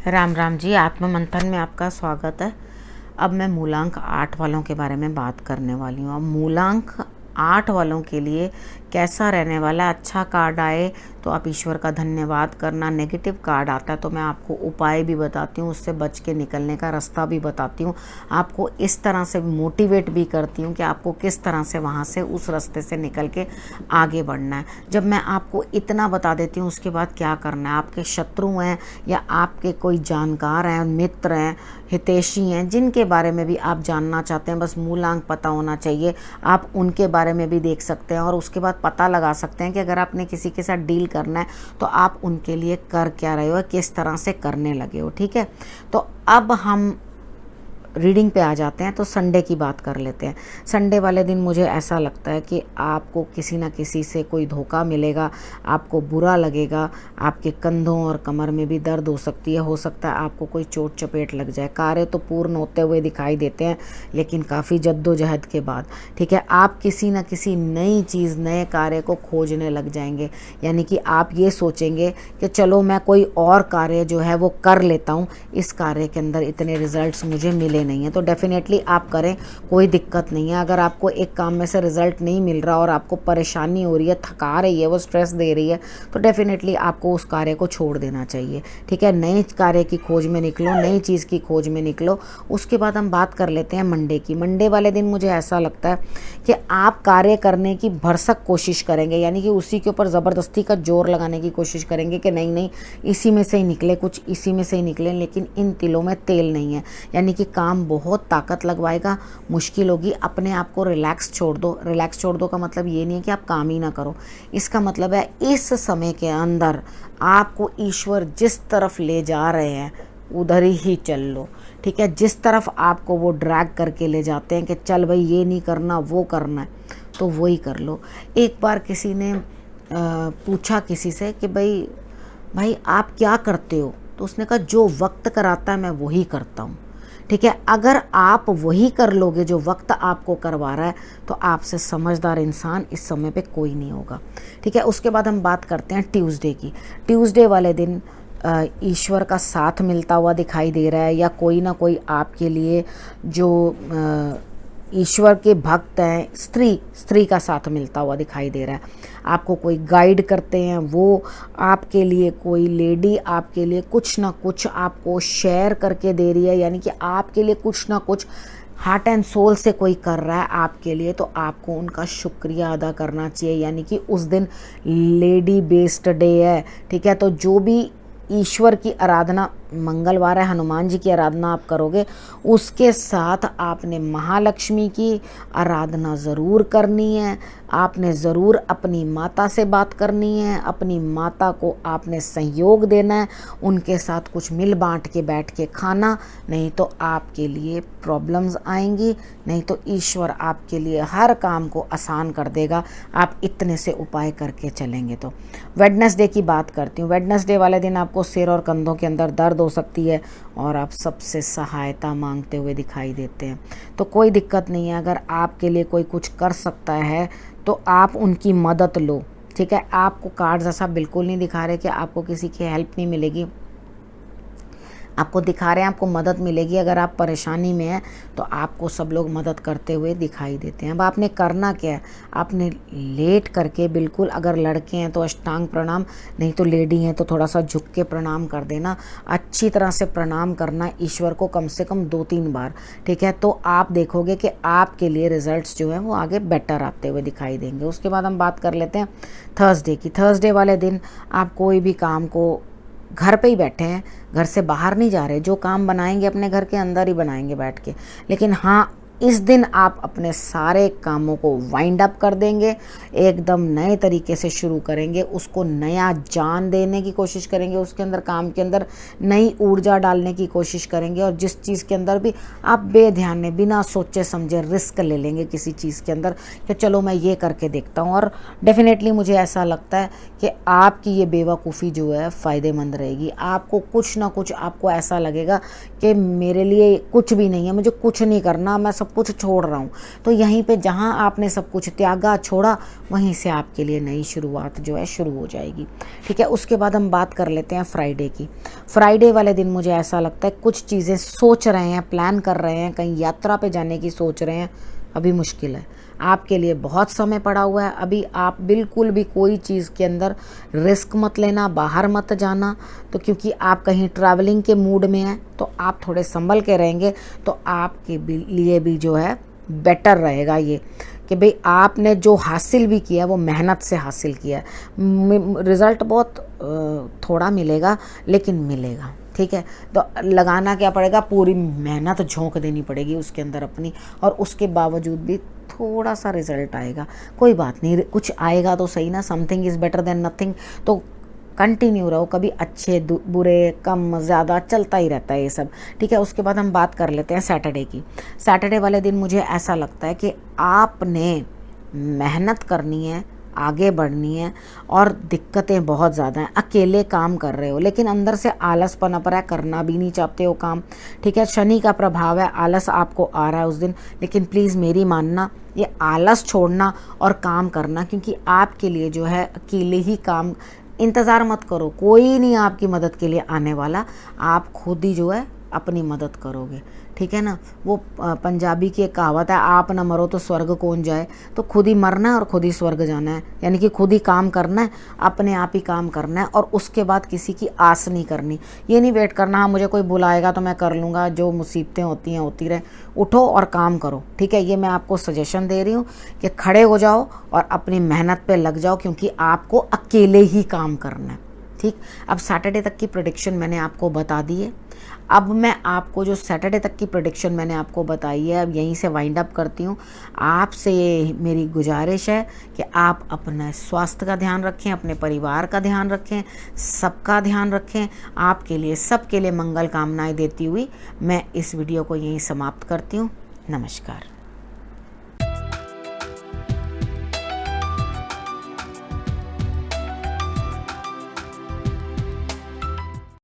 राम राम जी। आत्म मंथन में आपका स्वागत है। अब मैं मूलांक 8 वालों के बारे में बात करने वाली हूँ। अब मूलांक 8 वालों के लिए कैसा रहने वाला। अच्छा कार्ड आए तो आप ईश्वर का धन्यवाद करना। नेगेटिव कार्ड आता है तो मैं आपको उपाय भी बताती हूँ, उससे बच के निकलने का रास्ता भी बताती हूँ, आपको इस तरह से मोटिवेट भी करती हूँ कि आपको किस तरह से वहाँ से उस रास्ते से निकल के आगे बढ़ना है। जब मैं आपको इतना बता देती हूँ उसके बाद क्या करना है। आपके शत्रु हैं या आपके कोई जानकार हैं, मित्र हैं, हितैषी हैं, जिनके बारे में भी आप जानना चाहते हैं, बस मूलांक पता होना चाहिए, आप उनके बारे में भी देख सकते हैं और उसके बाद पता लगा सकते हैं कि अगर आपने किसी के साथ डील करना है तो आप उनके लिए कर क्या रहे हो, किस तरह से करने लगे हो। ठीक है, तो अब हम रीडिंग पे आ जाते हैं। तो संडे की बात कर लेते हैं। संडे वाले दिन मुझे ऐसा लगता है कि आपको किसी ना किसी से कोई धोखा मिलेगा, आपको बुरा लगेगा, आपके कंधों और कमर में भी दर्द हो सकती है, हो सकता है आपको कोई चोट चपेट लग जाए। कार्य तो पूर्ण होते हुए दिखाई देते हैं लेकिन काफ़ी जद्दोजहद के बाद। ठीक है, आप किसी न किसी नई चीज़, नए कार्य को खोजने लग जाएंगे। यानी कि आप ये सोचेंगे कि चलो मैं कोई और कार्य जो है वो कर लेता हूँ, इस कार्य के अंदर इतने रिजल्ट्स मुझे मिले नहीं है, तो डेफिनेटली आप करें, कोई दिक्कत नहीं है। अगर आपको एक काम में से रिजल्ट नहीं मिल रहा और आपको परेशानी हो रही है, थका रही है, वो स्ट्रेस दे रही है, तो डेफिनेटली आपको उस कार्य को छोड़ देना चाहिए। ठीक है, नए कार्य की खोज में निकलो, नई चीज़ की खोज में निकलो। उसके बाद हम बात कर लेते हैं मंडे की। मंडे वाले दिन मुझे ऐसा लगता है कि आप कार्य करने की भरसक कोशिश करेंगे, यानी कि उसी के ऊपर ज़बरदस्ती का जोर लगाने की कोशिश करेंगे कि नहीं नहीं इसी में से ही निकले, कुछ इसी में से ही निकले, लेकिन इन तिलों में तेल नहीं है। यानी कि काम बहुत ताकत लगवाएगा, मुश्किल होगी। अपने आप को रिलैक्स छोड़ दो। रिलैक्स छोड़ दो का मतलब ये नहीं है कि आप काम ही ना करो, इसका मतलब है इस समय के अंदर आपको ईश्वर जिस तरफ ले जा रहे हैं उधर ही चल लो। ठीक है, जिस तरफ आपको वो ड्रैग करके ले जाते हैं कि चल भाई ये नहीं करना वो करना है, तो वही कर लो। एक बार किसी ने पूछा किसी से कि भाई आप क्या करते हो, तो उसने कहा जो वक्त कराता है मैं वही करता हूँ। ठीक है, अगर आप वही कर लोगे जो वक्त आपको करवा रहा है तो आपसे समझदार इंसान इस समय पे कोई नहीं होगा। ठीक है, उसके बाद हम बात करते हैं ट्यूसडे की। ट्यूसडे वाले दिन ईश्वर का साथ मिलता हुआ दिखाई दे रहा है, या कोई ना कोई आपके लिए जो ईश्वर के भक्त हैं, स्त्री का साथ मिलता हुआ दिखाई दे रहा है। आपको कोई गाइड करते हैं, वो आपके लिए कोई लेडी आपके लिए कुछ ना कुछ आपको शेयर करके दे रही है, यानी कि आपके लिए कुछ ना कुछ हार्ट एंड सोल से कोई कर रहा है आपके लिए, तो आपको उनका शुक्रिया अदा करना चाहिए। यानी कि उस दिन लेडी बेस्ड डे है। ठीक है, तो जो भी ईश्वर की आराधना, मंगलवार है, हनुमान जी की आराधना आप करोगे, उसके साथ आपने महालक्ष्मी की आराधना ज़रूर करनी है। आपने ज़रूर अपनी माता से बात करनी है, अपनी माता को आपने सहयोग देना है, उनके साथ कुछ मिल बांट के बैठ के खाना, नहीं तो आपके लिए प्रॉब्लम्स आएंगी, नहीं तो ईश्वर आपके लिए हर काम को आसान कर देगा, आप इतने से उपाय करके चलेंगे तो। वेडनेसडे की बात करती हूँ। वेडनेसडे वाले दिन आपको सिर और कंधों के अंदर दर्द हो सकती है और आप सबसे सहायता मांगते हुए दिखाई देते हैं, तो कोई दिक्कत नहीं है। अगर आपके लिए कोई कुछ कर सकता है तो आप उनकी मदद लो। ठीक है, आपको कार्ड्स ऐसा बिल्कुल नहीं दिखा रहे कि आपको किसी की हेल्प नहीं मिलेगी, आपको दिखा रहे हैं आपको मदद मिलेगी। अगर आप परेशानी में हैं तो आपको सब लोग मदद करते हुए दिखाई देते हैं। अब आपने करना क्या है, आपने लेट करके बिल्कुल, अगर लड़के हैं तो अष्टांग प्रणाम, नहीं तो लेडी हैं तो थोड़ा सा झुक के प्रणाम कर देना। अच्छी तरह से प्रणाम करना ईश्वर को, कम से कम 2-3 बार। ठीक है, तो आप देखोगे कि आपके लिए रिजल्ट्स जो हैं वो आगे बेटर आते हुए दिखाई देंगे। उसके बाद हम बात कर लेते हैं थर्सडे की। थर्सडे वाले दिन आप कोई भी काम को, घर पे ही बैठे हैं, घर से बाहर नहीं जा रहे, जो काम बनाएंगे अपने घर के अंदर ही बनाएंगे बैठ के, लेकिन हाँ इस दिन आप अपने सारे कामों को वाइंड अप कर देंगे, एकदम नए तरीके से शुरू करेंगे, उसको नया जान देने की कोशिश करेंगे, उसके अंदर, काम के अंदर नई ऊर्जा डालने की कोशिश करेंगे। और जिस चीज़ के अंदर भी आप बेध्यान बिना सोचे समझे रिस्क ले लेंगे किसी चीज़ के अंदर कि चलो मैं ये करके देखता हूँ, और डेफिनेटली मुझे ऐसा लगता है कि आपकी ये बेवकूफ़ी जो है फ़ायदेमंद रहेगी। आपको कुछ ना कुछ, आपको ऐसा लगेगा कि मेरे लिए कुछ भी नहीं है, मुझे कुछ नहीं करना, मैं सब सब कुछ छोड़ रहा हूँ। तो यहीं पे जहाँ आपने सब कुछ त्यागा, छोड़ा, वहीं से आपके लिए नई शुरुआत जो है शुरू हो जाएगी। ठीक है, उसके बाद हम बात कर लेते हैं फ्राइडे की। फ्राइडे वाले दिन मुझे ऐसा लगता है कुछ चीज़ें सोच रहे हैं, प्लान कर रहे हैं, कहीं यात्रा पे जाने की सोच रहे हैं, अभी मुश्किल है। आपके लिए बहुत समय पड़ा हुआ है, अभी आप बिल्कुल भी कोई चीज़ के अंदर रिस्क मत लेना, बाहर मत जाना। तो क्योंकि आप कहीं ट्रैवलिंग के मूड में हैं तो आप थोड़े संभल के रहेंगे तो आपके लिए भी जो है बेटर रहेगा ये कि भाई आपने जो हासिल भी किया वो मेहनत से हासिल किया है। रिज़ल्ट बहुत थोड़ा मिलेगा लेकिन मिलेगा। ठीक है, तो लगाना क्या पड़ेगा, पूरी मेहनत झोंक देनी पड़ेगी उसके अंदर अपनी, और उसके बावजूद भी थोड़ा सा रिजल्ट आएगा। कोई बात नहीं, कुछ आएगा तो सही ना, something is better than nothing. तो कंटिन्यू रहो, कभी अच्छे बुरे कम ज़्यादा चलता ही रहता है ये सब। ठीक है, उसके बाद हम बात कर लेते हैं सैटरडे की। सैटरडे वाले दिन मुझे ऐसा लगता है कि आपने मेहनत करनी है, आगे बढ़नी है, और दिक्कतें बहुत ज़्यादा हैं। अकेले काम कर रहे हो लेकिन अंदर से आलस पनप रहा है, करना भी नहीं चाहते हो काम। ठीक है, शनि का प्रभाव है, आलस आपको आ रहा है उस दिन, लेकिन प्लीज़ मेरी मानना, ये आलस छोड़ना और काम करना, क्योंकि आपके लिए जो है अकेले ही काम, इंतज़ार मत करो, कोई नहीं आपकी मदद के लिए आने वाला, आप खुद ही जो है अपनी मदद करोगे। ठीक है ना, वो पंजाबी की एक कहावत है, आप ना मरो तो स्वर्ग कौन जाए। तो खुद ही मरना है और खुद ही स्वर्ग जाना है, यानी कि खुद ही काम करना है, अपने आप ही काम करना है, और उसके बाद किसी की आस नहीं करनी। ये नहीं वेट करना हाँ मुझे कोई बुलाएगा तो मैं कर लूँगा, जो मुसीबतें होती हैं होती रहे। उठो और काम करो। ठीक है, ये मैं आपको सजेशन दे रही हूँ कि खड़े हो जाओ और अपनी मेहनत पे लग जाओ, क्योंकि आपको अकेले ही काम करना है। ठीक, अब सैटरडे तक की प्रेडिक्शन मैंने आपको बता दी है। अब मैं आपको जो सैटरडे तक की प्रेडिक्शन मैंने आपको बताई है, अब यहीं से वाइंड अप करती हूँ। आपसे ये मेरी गुजारिश है कि आप अपने स्वास्थ्य का ध्यान रखें, अपने परिवार का ध्यान रखें, सबका ध्यान रखें। आपके लिए, सबके लिए मंगल कामनाएं देती हुई मैं इस वीडियो को यहीं समाप्त करती हूँ। नमस्कार।